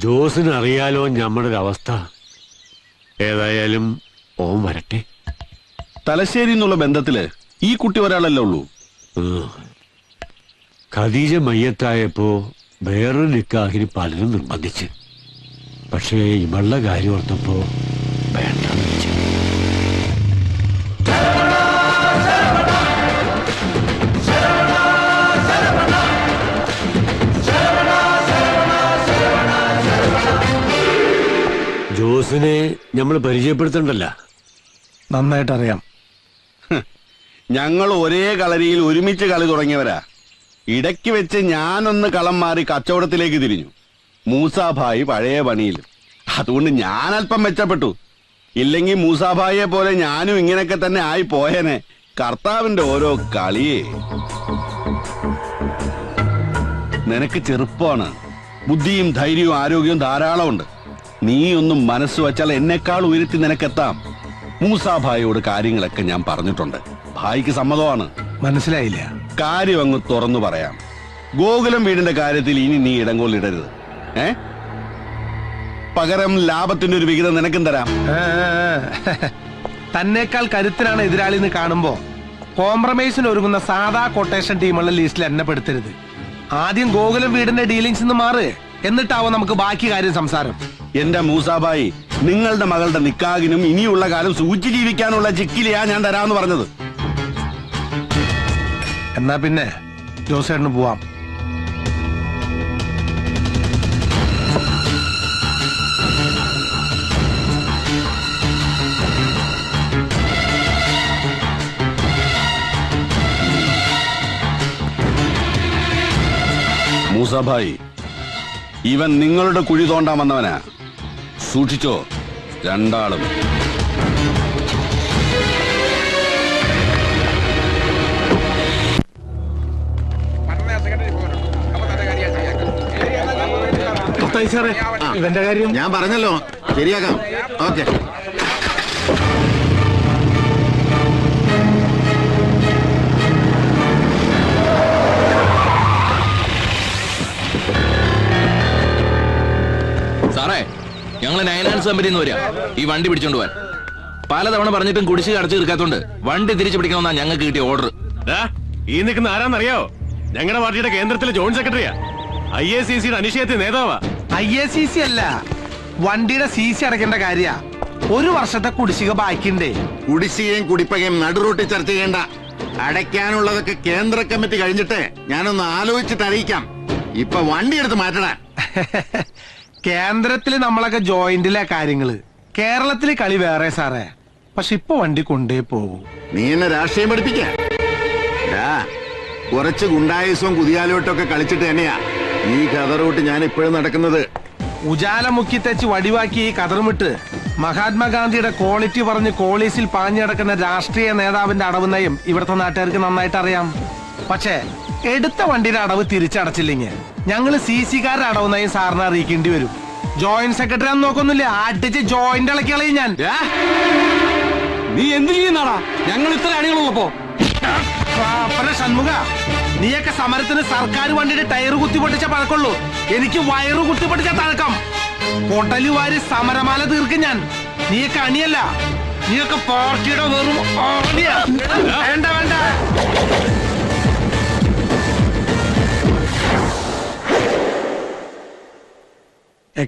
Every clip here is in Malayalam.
ജോസിന് അറിയാലോ നമ്മുടെ ഒരു അവസ്ഥ. ഏതായാലും ഓൻ വരട്ടെ. തലശ്ശേരി എന്നുള്ള ബന്ധത്തില് ഈ കുട്ടി ഒരാളല്ലേ ഉള്ളൂ. ഖദീജ മയ്യത്തായപ്പോ വേറൊരു നിക്കാഹിന് പലരും നിർബന്ധിച്ച്. പക്ഷേ ഇവളുടെ കാര്യം ഓർത്തപ്പോ വേണ്ടെന്ന് വെച്ചു. ജോസിനെ നമ്മൾ പരിചയപ്പെടുത്തണ്ടല്ല. നന്നായിട്ടറിയാം. ഞങ്ങൾ ഒരേ കളരിയിൽ ഒരുമിച്ച് കളി തുടങ്ങിയവരാ. ഇടയ്ക്ക് വെച്ച് ഞാനൊന്ന് കളം മാറി കച്ചവടത്തിലേക്ക് തിരിഞ്ഞു. മൂസാഭായി പഴയ പണിയിൽ. അതുകൊണ്ട് ഞാൻ അല്പം മെച്ചപ്പെട്ടു. ഇല്ലെങ്കിൽ മൂസാഭായിയെ പോലെ ഞാനും ഇങ്ങനെയൊക്കെ തന്നെ ആയി പോയേനെ. കർത്താവിന്റെ ഓരോ കളിയേ. നിനക്ക് ചെറുപ്പമാണ്. ബുദ്ധിയും ധൈര്യവും ആരോഗ്യവും ധാരാളമുണ്ട്. നീ ഒന്നും മനസ്സ് വച്ചാൽ എന്നെക്കാൾ ഉയർത്തി നിനക്കെത്താം. മൂസാഭായിയോട് കാര്യങ്ങളൊക്കെ ഞാൻ പറഞ്ഞിട്ടുണ്ട്. ഭായിക്ക് സമ്മതമാണ്. മനസ്സിലായില്ല. കാര്യം അങ്ങ് തുറന്നു പറയാം. ഗോകുലം വീടിന്റെ കാര്യത്തിൽ ഇനി നീ ഇടങ്കോലിടരുത്. പകരം ലാഭത്തിന്റെ ഒരു വിഹിതം നിനക്കും തരാം. തന്നേക്കാൾ കരുത്തിനാണ് എതിരാളി എന്ന് കാണുമ്പോ കോംപ്രമൈസിന് ഒരുങ്ങുന്ന സാധാ കൊട്ടേഷൻ ടീമുള്ള ലിസ്റ്റിൽ എന്നെ പെടുത്തരുത്. ആദ്യം ഗോകുലം വീടിന്റെ ഡീലിങ്സ് മാറ്, എന്നിട്ടാവും നമുക്ക് ബാക്കി കാര്യം സംസാരം. എന്റെ മൂസാഭായി, നിങ്ങളുടെ മകളുടെ നിക്കാഹിനും ഇനിയുള്ള കാലം സൂചി ജീവിക്കാനുള്ള ചിക്കിലിയാ ഞാൻ തരാമെന്ന് പറഞ്ഞത്. എന്നാ പിന്നെ ജോസേട്ടന് പോവാം. മൂസാഭായി, ഇവൻ നിങ്ങളുടെ കുഴി തോണ്ടാൻ വന്നവനാ. സൂക്ഷിച്ചോ രണ്ടാളും. ഇവന്റെ കാര്യം ഞാൻ പറഞ്ഞല്ലോ, ശരിയാക്കാം. ഓക്കെ. സാറേ, ഞങ്ങള് നയനാൻസ് കമ്പനിന്ന് വരിക ഈ വണ്ടി പിടിച്ചോണ്ട് പോവാൻ. പലതവണ പറഞ്ഞിട്ടും കുടിശ്ശിക അടച്ചു തീർക്കാത്തോണ്ട് വണ്ടി തിരിച്ചു പിടിക്കണമെന്നാ ഞങ്ങൾക്ക് കിട്ടിയ ഓർഡർ. ഈ നിൽക്കുന്ന ആരാന്നറിയോ? ഞങ്ങളുടെ പാർട്ടിയുടെ കേന്ദ്രത്തിലെ ജോയിന്റ് സെക്രട്ടറിയാ. IACCയുടെ അനിശ്ചയത്തിൽ നേതാവാ. IACC അല്ല, വണ്ടിയുടെ CC അടയ്ക്കേണ്ട കാര്യ. ഒരു വർഷത്തെ കുടിശ്ശിക ബാക്കിണ്ടേ. കുടിശ്ശികയും കുടിപ്പകയും നടുറൂട്ടി ചർച്ച ചെയ്യേണ്ട. അടയ്ക്കാനുള്ളതൊക്കെ കേന്ദ്ര കമ്മിറ്റി കഴിഞ്ഞിട്ട് ഞാനൊന്ന് ആലോചിച്ചിട്ട് അറിയിക്കാം. ഇപ്പൊ വണ്ടി എടുത്ത് മാറ്റണ. കേന്ദ്രത്തില് നമ്മളൊക്കെ ജോയിന്റിലെ കാര്യങ്ങള്, കേരളത്തില് കളി വേറെ സാറേ. പക്ഷെ ഇപ്പൊ വണ്ടി കൊണ്ടേ പോകൂ. നീ എന്നെ രാഷ്ട്രീയം പഠിപ്പിക്ക. കുറച്ച് ഗുണ്ടായുസവും കുതിയാലോട്ടൊക്കെ കളിച്ചിട്ട് തന്നെയാ ഈ കതറൂട്ട് ഞാൻ ഇപ്പോഴും നടക്കുന്നത്. ഉജാല മുക്കി തെച്ച് വടിവാക്കി ഈ കതറുമിട്ട് മഹാത്മാഗാന്ധിയുടെ ക്വാളിറ്റി പറഞ്ഞ് കോളീസിൽ പാഞ്ഞടക്കുന്ന രാഷ്ട്രീയ നേതാവിന്റെ അടവ് നയം ഇവിടുത്തെ നാട്ടുകാർക്ക് നന്നായിട്ട് അറിയാം. പക്ഷേ എടുത്ത വണ്ടിയുടെ അടവ് തിരിച്ചടച്ചില്ലെങ്കിൽ ഞങ്ങള് CC-കാരുടെ അടവ് നയം സാറിനെ അറിയിക്കേണ്ടി വരും. ജോയിന്റ് സെക്രട്ടറി അന്ന് നോക്കൊന്നുമില്ല, അടിച്ച് ജോയിന്റ് ഇളക്കി കളയും ഞാൻ. നീ എന്ത് ചെയ്യുന്നാടാ? ഞങ്ങൾ ഇത്ര അണികളുള്ളപ്പോ ഷൺമുഖ, നീയൊക്കെ സമരത്തിന് സർക്കാർ വണ്ടിയുടെ ടയർ കുത്തിപ്പൊട്ടിച്ച പഴക്കുള്ളൂ. എനിക്ക് വയറ് കുത്തിപ്പൊട്ടിച്ച തഴക്കം. പൊട്ടലുവാരി സമരമാല തീർക്കും ഞാൻ. നീയൊക്കെ അണിയല്ല, നീയൊക്കെ പാർട്ടിയുടെ വെറും ആണിയാ. വേണ്ട വേണ്ട.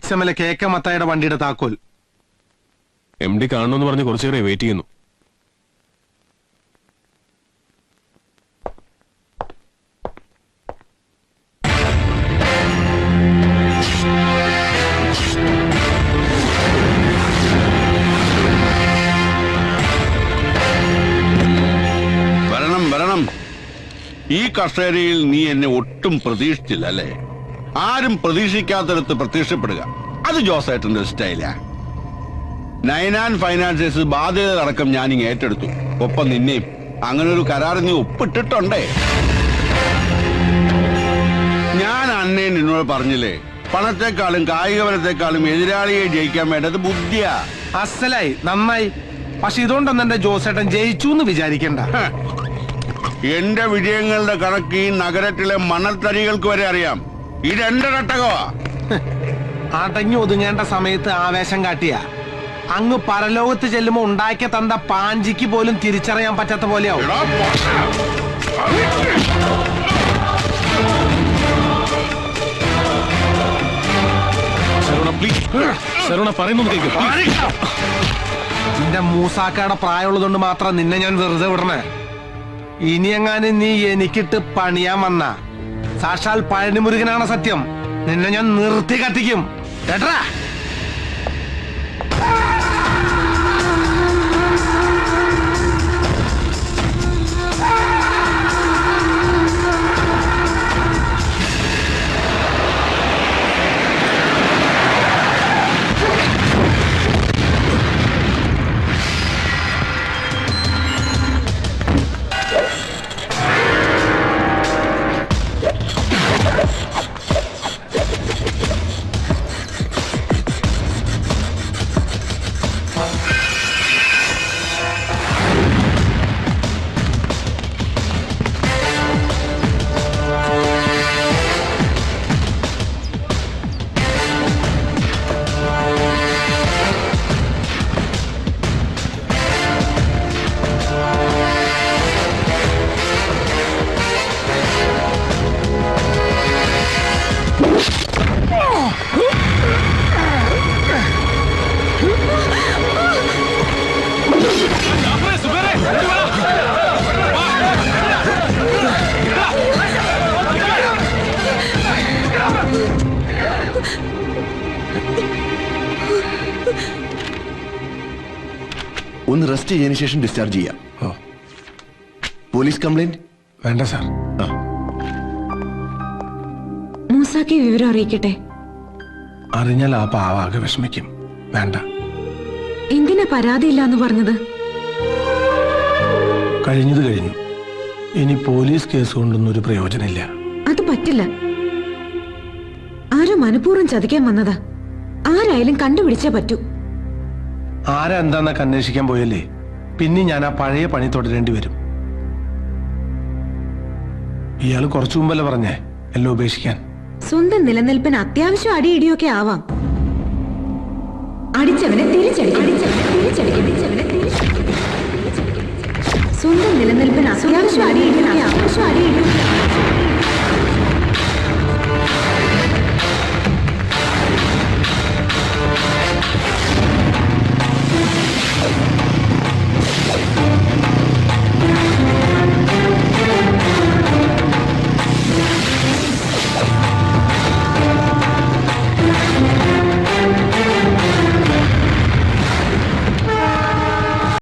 XMLA KK മത്തായുടെ വണ്ടിയുടെ താക്കോൽ. MD കാണണമെന്ന് പറഞ്ഞ് കുറച്ചേറെ വെയിറ്റ് ചെയ്യുന്നു. വരണം. ഈ കസേരയിൽ നീ എന്നെ ഒട്ടും പ്രതീക്ഷിച്ചില്ല അല്ലേ? ആരും പ്രതീക്ഷിക്കാത്തടത്ത് പ്രത്യക്ഷപ്പെടുക, അത് ജോസേട്ടന്റെ സ്റ്റൈലാ. 99 ഫൈനാൻസേഴ്സ് ബാധ്യത അടക്കം ഞാനിങ് ഏറ്റെടുത്തു. ഒപ്പം നിന്നെയും. അങ്ങനെ ഒരു കരാർ നീ ഒപ്പിട്ടിട്ടുണ്ടേ. ഞാൻ അന്നേ നിന്നോട് പറഞ്ഞില്ലേ, പണത്തെക്കാളും കായികബലത്തെക്കാളും എതിരാളിയെ ജയിക്കാൻ വേണ്ടത് ബുദ്ധിയാ. അസലായി, നന്നായി. പക്ഷെ ഇതുകൊണ്ടൊന്നും എന്റെ ജോസേട്ടൻ ജയിച്ചു എന്ന് വിചാരിക്കണ്ട. എന്റെ വിജയങ്ങളുടെ കണക്ക് ഈ നഗരത്തിലെ മണൽത്തരികൾക്ക് വരെ അറിയാം. ഇതെന്റെ തട്ടകമാ. അടങ്ങി ഒതുങ്ങേണ്ട സമയത്ത് ആവേശം കാട്ടിയ അങ്ങ് പരലോകത്ത് ചെല്ലുമ്പോ ഉണ്ടാക്കിയ തന്ത പാഞ്ചിക്ക് പോലും തിരിച്ചറിയാൻ പറ്റാത്ത പോലെയാവും. എടാ, പൊട്ടാ. ശരവണ പ്ലീസ്, ശരവണ പറയുന്നു കേൾക്ക്. നിന്റെ മൂസാക്കയുടെ പ്രായമുള്ളതുകൊണ്ട് മാത്രം നിന്നെ ഞാൻ വെറുതെ വിടണേ. ഇനി എങ്ങാനും നീ എനിക്കിട്ട് പണിയാൻ വന്ന സാക്ഷാൽ പഴനിമുരുകനാണ് സത്യം. നിന്നെ ഞാൻ നിർത്തി കത്തിക്കും കേട്ടാ. ഒന്ന് റെസ്റ്റ് ചെയ്തതിനു ശേഷം ഡിസ്ചാർജ് ചെയ്യാം. പോലീസ് കംപ്ലൈന്റ് വേണ്ട സാർ. മൂസാക്ക് വിവരം അറിയിക്കട്ടെ. അറിഞ്ഞാൽ ആ പാവാകെ വിഷമിക്കും. വേണ്ട. എന്തിനാ പരാതിയില്ലാന്ന് പറഞ്ഞത്? കഴിഞ്ഞത് കഴിഞ്ഞു. ഇനി പോലീസ് കേസ് കൊണ്ടൊന്നും ഒരു പ്രയോജനമില്ല. അത് പറ്റില്ല. ആരോ മനഃപൂർവ്വം ചതിക്കാൻ വന്നതാ. ആരായാലും കണ്ടുപിടിച്ചേ പറ്റൂ. ആരാ എന്താന്നൊക്കെ അന്വേഷിക്കാൻ പോയല്ലേ പിന്നെ ഞാൻ ആ പഴയ പണി തുടരേണ്ടി വരും. ഇയാൾ കുറച്ചു മുമ്പല്ലേ പറഞ്ഞേ എല്ലാം ഉപേക്ഷിക്കാൻ. സ്വന്തം നിലനിൽപ്പിന് അത്യാവശ്യം അടിയിടിയൊക്കെ ആവാം. അടിച്ചവനെ തിരിച്ചടിക്കും. സ്വന്തം നിലനിൽപ്പിന് അത്യാവശ്യം അടിയിടിയൊക്കെ